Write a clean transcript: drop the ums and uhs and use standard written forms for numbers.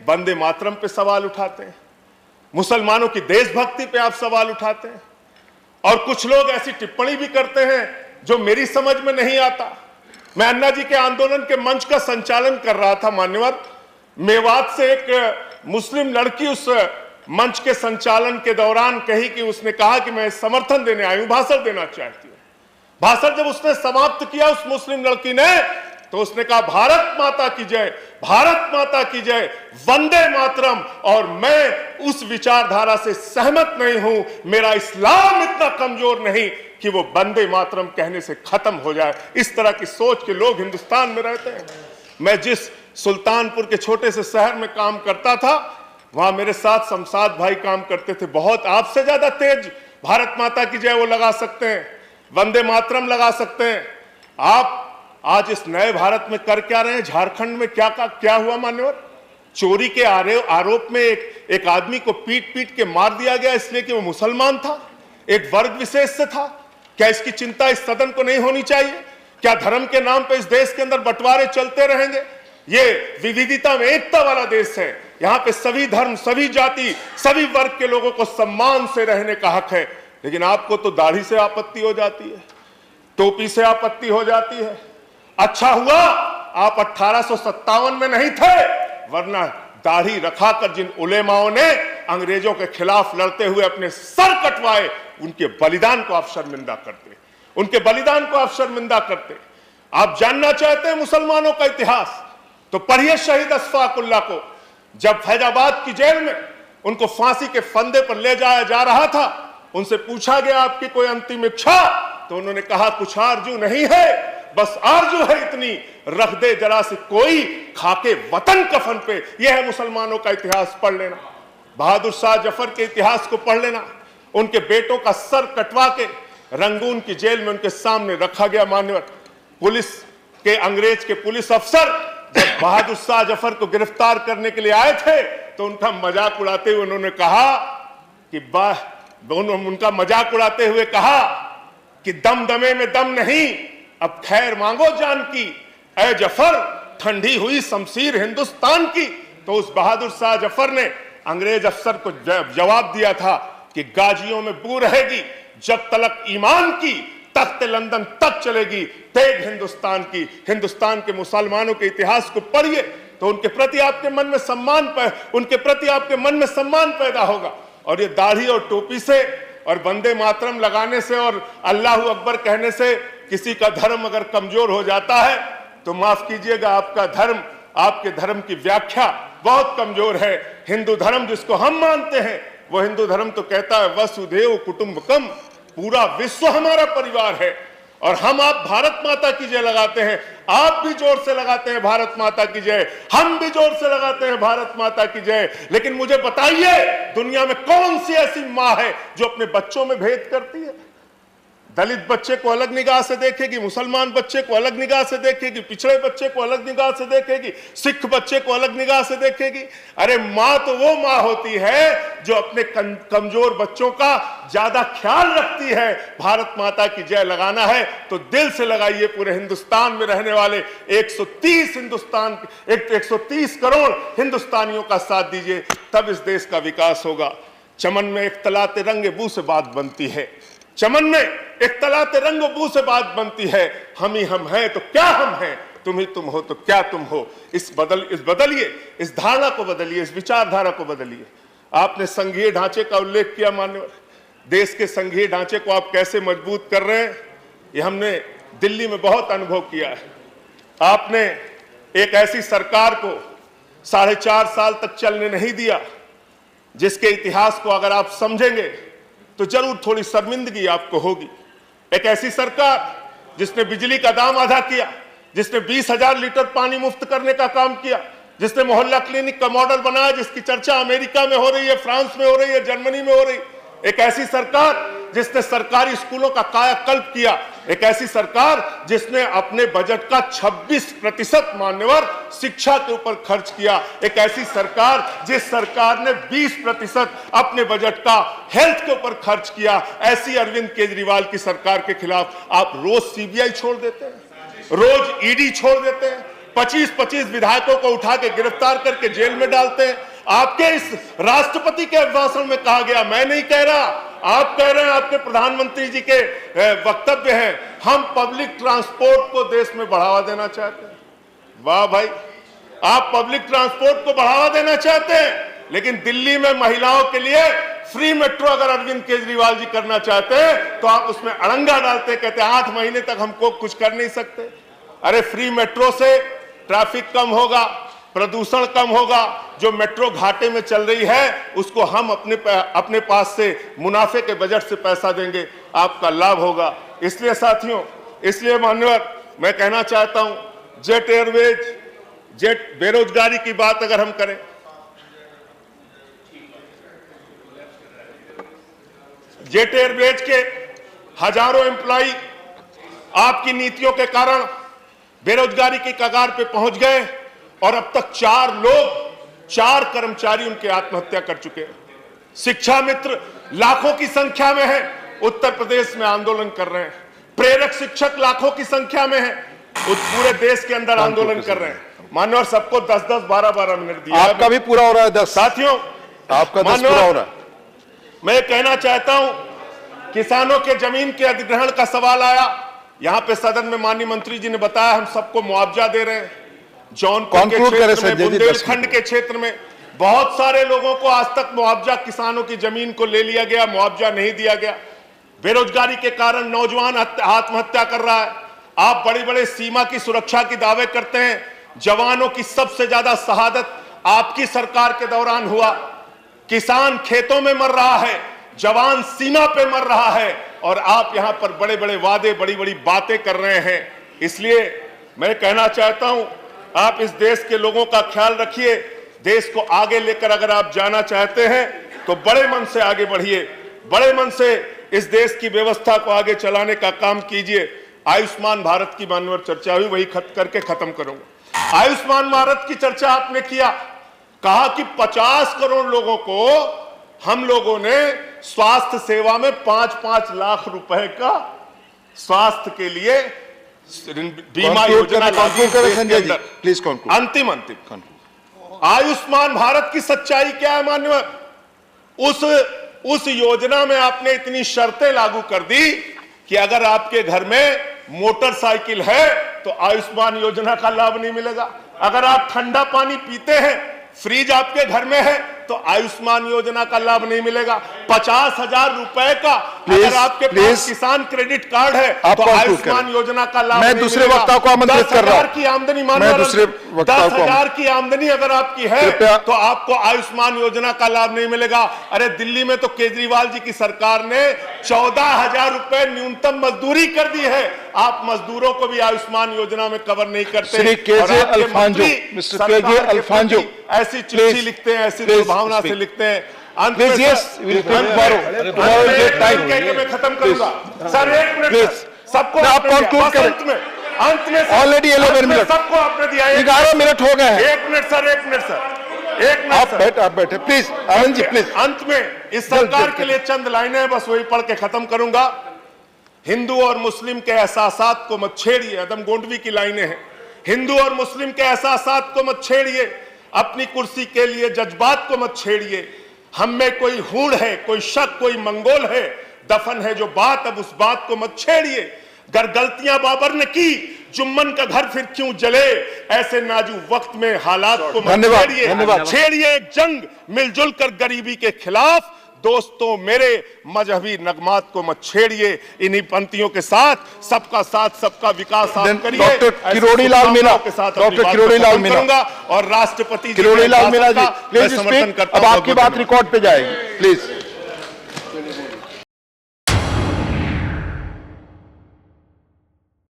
वंदे मातरम पे सवाल उठाते हैं, मुसलमानों की देशभक्ति पे आप सवाल उठाते हैं, और कुछ लोग ऐसी टिप्पणी भी करते हैं जो मेरी समझ में नहीं आता। मैं अन्ना जी के आंदोलन के मंच का संचालन कर रहा था मान्यवर, मेवात से एक मुस्लिम लड़की उस मंच के संचालन के दौरान कही कि उसने कहा कि मैं समर्थन देने आई हूं, भाषण देना चाहती हूं। भाषण जब उसने समाप्त किया उस मुस्लिम लड़की ने, तो उसने कहा भारत माता की जय, भारत माता की जय, वंदे मातरम। और मैं उस विचारधारा से सहमत नहीं हूं, मेरा इस्लाम इतना कमजोर नहीं कि वो वंदे मातरम कहने से खत्म हो जाए। इस तरह की सोच के लोग हिंदुस्तान में रहते हैं। मैं जिस सुल्तानपुर के छोटे से शहर में काम करता था, वहां मेरे साथ शमशाद भाई काम करते थे, बहुत आपसे ज्यादा तेज भारत माता की जय वो लगा सकते हैं, वंदे मातरम लगा सकते हैं। आप आज इस नए भारत में कर क्या रहे हैं? झारखंड में क्या हुआ मान्यवर? चोरी के आरोप में एक आदमी को पीट पीट के मार दिया गया इसलिए कि वो मुसलमान था, एक वर्ग विशेष से था। क्या इसकी चिंता इस सदन को नहीं होनी चाहिए? क्या धर्म के नाम पे इस देश के अंदर बंटवारे चलते रहेंगे? ये विविधता में एकता वाला देश है, यहाँ पे सभी धर्म, सभी जाति, सभी वर्ग के लोगों को सम्मान से रहने का हक है। लेकिन आपको तो दाढ़ी से आपत्ति हो जाती है, टोपी से आपत्ति हो जाती है। अच्छा हुआ आप 1857 में नहीं थे, वरना दाढ़ी रखाकर जिन उलेमाओं ने अंग्रेजों के खिलाफ लड़ते हुए अपने सर कटवाए, उनके बलिदान को आप शर्मिंदा करते, उनके बलिदान को आप शर्मिंदा करते। आप जानना चाहते हैं मुसलमानों का इतिहास, तो पढ़िए शहीद अशफाकुल्लाह को। जब फैजाबाद की जेल में उनको फांसी के फंदे पर ले जाया जा रहा था, उनसे पूछा गया आपकी कोई अंतिम इच्छा? तो उन्होंने कहा कुछ आरजू नहीं है, बस आरजू है इतनी, रख दे जरा से कोई खाके वतन कफन पे। यह है मुसलमानों का इतिहास, पढ़ लेना। बहादुर शाह जफर के इतिहास को पढ़ लेना। उनके बेटों का सर कटवा के रंगून की जेल में उनके सामने रखा गया मान्यवर। पुलिस के, अंग्रेज के पुलिस अफसर जब बहादुर शाह जफर को गिरफ्तार करने के लिए आए थे, तो उनका मजाक उड़ाते हुए उन्होंने कहा कि दम दमे में दम नहीं, अब खैर मांगो जान की, ऐ जफर ठंडी हुई शमशीर हिंदुस्तान की। तो उस बहादुर शाह जफर ने अंग्रेज अफसर को जवाब दिया था कि गाजियों में बू रहेगी, जब तलक ईमान की तख्त लंदन तक चलेगी तेग हिंदुस्तान की। हिंदुस्तान के मुसलमानों के इतिहास को पढ़िए तो उनके प्रति आपके मन में सम्मान पैदा होगा। और ये दाढ़ी और टोपी से और वंदे मातरम लगाने से और अल्लाह अकबर कहने से किसी का धर्म अगर कमजोर हो जाता है तो माफ कीजिएगा, आपका धर्म, आपके धर्म की व्याख्या बहुत कमजोर है। हिंदू धर्म जिसको हम मानते हैं, वो हिंदू धर्म तो कहता है वसुधैव कुटुंबकम, पूरा विश्व हमारा परिवार है। और हम आप भारत माता की जय लगाते हैं, आप भी जोर से लगाते हैं भारत माता की जय, हम भी जोर से लगाते हैं भारत माता की जय। लेकिन मुझे बताइए, दुनिया में कौन सी ऐसी मां है जो अपने बच्चों में भेद करती है? दलित बच्चे को अलग निगाह से देखेगी, मुसलमान बच्चे को अलग निगाह से देखेगी, पिछड़े बच्चे को अलग निगाह से देखेगी, सिख बच्चे को अलग निगाह से देखेगी। अरे माँ तो वो माँ होती है जो अपने कमजोर बच्चों का ज्यादा ख्याल रखती है। भारत माता की जय लगाना है तो दिल से लगाइए। पूरे हिंदुस्तान में रहने वाले 130 करोड़ हिंदुस्तानियों का साथ दीजिए, तब इस देश का विकास होगा। चमन में एक तलाते रंग बू से बात बनती है, चमन में एक तलाते रंग बू से बात बनती है। हम ही हम हैं तो क्या हम हैं, तुम ही तुम हो तो क्या तुम हो। बदलिए, इस धारणा को बदलिए, इस विचारधारा को बदलिए। आपने संघीय ढांचे का उल्लेख किया मान्यवर, देश के संघीय ढांचे को आप कैसे मजबूत कर रहे हैं, ये हमने दिल्ली में बहुत अनुभव किया है। आपने एक ऐसी सरकार को 4.5 साल तक चलने नहीं दिया जिसके इतिहास को अगर आप समझेंगे तो जरूर थोड़ी शर्मिंदगी आपको होगी। एक ऐसी सरकार जिसने बिजली का दाम आधा किया, जिसने 20,000 लीटर पानी मुफ्त करने का काम किया, जिसने मोहल्ला क्लिनिक का मॉडल बनाया जिसकी चर्चा अमेरिका में हो रही है, फ्रांस में हो रही है, जर्मनी में हो रही। एक ऐसी सरकार जिसने सरकारी स्कूलों का कायाकल्प किया, एक ऐसी सरकार जिसने अपने बजट का 26% मान्यवर शिक्षा के ऊपर खर्च किया, एक ऐसी सरकार जिस सरकार ने 20% अपने बजट का हेल्थ के ऊपर खर्च किया। ऐसी अरविंद केजरीवाल की सरकार के खिलाफ आप रोज सीबीआई छोड़ देते हैं, रोज ईडी छोड़ देते हैं, 25-25 विधायकों को उठा के गिरफ्तार करके जेल में डालते हैं। आपके इस राष्ट्रपति के अभिभाषण में कहा गया, मैं नहीं कह रहा, आप कह रहे हैं, आपके प्रधानमंत्री जी के वक्तव्य हैं, हम पब्लिक ट्रांसपोर्ट को देश में बढ़ावा देना चाहते हैं। वाह भाई, आप पब्लिक ट्रांसपोर्ट को बढ़ावा देना चाहते हैं, लेकिन दिल्ली में महिलाओं के लिए फ्री मेट्रो अगर अरविंद केजरीवाल जी करना चाहते हैं तो आप उसमें अड़ंगा डालते, कहते हैं 8 महीने तक हमको कुछ कर नहीं सकते। अरे फ्री मेट्रो से ट्रैफिक कम होगा, प्रदूषण कम होगा, जो मेट्रो घाटे में चल रही है उसको हम अपने पास से मुनाफे के बजट से पैसा देंगे, आपका लाभ होगा। इसलिए साथियों, इसलिए मान्यवर, मैं कहना चाहता हूं, जेट एयरवेज, जेट बेरोजगारी की बात अगर हम करें, जेट एयरवेज के हजारों एम्प्लॉई आपकी नीतियों के कारण बेरोजगारी की कगार पे पहुंच गए और अब तक 4 कर्मचारी उनके आत्महत्या कर चुके हैं। शिक्षा मित्र लाखों की संख्या में है, उत्तर प्रदेश में आंदोलन कर रहे हैं। प्रेरक शिक्षक लाखों की संख्या में है, पूरे देश के अंदर आंदोलन कर रहे हैं। मान्यवर, सबको 10-10, 12-12 मिनट दिया। आपका भी पूरा हो रहा है 10। साथियों, आपका 10 पूरा हो रहा है। मैं कहना चाहता हूं, किसानों के जमीन के अधिग्रहण का सवाल आया, यहां पे सदन में माननीय मंत्री जी ने बताया हम सबको मुआवजा दे रहे हैं। जौनपुर के क्षेत्र में, बुंदेलखंड के क्षेत्र में बहुत सारे लोगों को आज तक मुआवजा, किसानों की जमीन को ले लिया गया, मुआवजा नहीं दिया गया। बेरोजगारी के कारण नौजवान आत्महत्या कर रहा है। आप बड़े बड़े सीमा की सुरक्षा की दावे करते हैं, जवानों की सबसे ज्यादा शहादत आपकी सरकार के दौरान हुआ। किसान खेतों में मर रहा है, जवान सीमा पे मर रहा है, और आप यहां पर बड़े बड़े वादे, बड़ी बड़ी बातें कर रहे हैं। इसलिए मैं कहना चाहता हूं, आप इस देश के लोगों का ख्याल रखिए। देश को आगे लेकर अगर आप जाना चाहते हैं तो बड़े मन से आगे बढ़िए, बड़े मन से इस देश की व्यवस्था को आगे चलाने का काम कीजिए। आयुष्मान भारत की मान्यवर चर्चा हुई, वही करके खत्म करूंगा। आयुष्मान भारत की चर्चा आपने किया, कहा कि 50 करोड़ लोगों को हम लोगों ने स्वास्थ्य सेवा में 5-5 लाख रुपए का स्वास्थ्य के लिए बीमा योजना प्लीज अंतिम आयुष्मान भारत की सच्चाई क्या है मान्यवर? उस योजना में आपने इतनी शर्तें लागू कर दी कि अगर आपके घर में मोटरसाइकिल है तो आयुष्मान योजना का लाभ नहीं मिलेगा। अगर आप ठंडा पानी पीते हैं, फ्रिज आपके घर में है, तो आयुष्मान योजना का लाभ नहीं मिलेगा। 50,000 रुपए का अगर आपके पास किसान क्रेडिट कार्ड है तो आयुष्मान योजना का लाभ मैं दूसरे वक्ता को आमंत्रित कर रहा हूं। 10,000 की आमदनी, मानो 10,000 की आमदनी अगर आपकी है तो आपको आयुष्मान योजना का लाभ नहीं मिलेगा। अरे दिल्ली में तो केजरीवाल जी की सरकार ने 14,000 रुपए न्यूनतम मजदूरी कर दी है। आप मजदूरों को भी आयुष्मान योजना में कवर नहीं करते। ऐसी चिट्ठी लिखते हैं, ऐसी दुर्भावना से लिखते हैं। अंत में खत्म करूंगा सर, 1 मिनट सबको अंत में ऑलरेडी 11 मिनट सबको आपने दिया, 11 मिनट हो गए हैं। 1 minute sir, 1 minute sir, 1 minute आप बैठे प्लीज, आनंद जी प्लीज। अंत में इस सरकार के लिए चंद लाइनें हैं, बस वही पढ़ के खत्म करूंगा। हिंदू और मुस्लिम के एहसासात को मत छेड़िए, अदम गोंडवी की लाइनें हैं। हिंदू और मुस्लिम के एहसासात को मत छेड़िए, अपनी कुर्सी के लिए जज्बात को मत छेड़िए। हम में कोई हूड़ है, कोई शक, कोई मंगोल है, दफन है जो बात, अब उस बात को मत छेड़िए। गर गलतियां बाबर ने की, जुम्मन का घर फिर क्यों जले, ऐसे नाजुक वक्त में हालात को मत छेड़िए। छेड़िए एक जंग मिलजुल कर गरीबी के खिलाफ, दोस्तों मेरे मजहबी नगमात को मत छेड़िए। इन्हीं पंक्तियों के साथ सबका साथ सबका विकास आप करिए। डॉक्टर किरोड़ीलाल मीणा के साथ डॉक्टर किरोड़ीलाल मीणा और राष्ट्रपति किरोड़ीलाल मीणा जी प्लीज समर्थन करता हूं। अब आपकी बात रिकॉर्ड पे जाएगी प्लीज।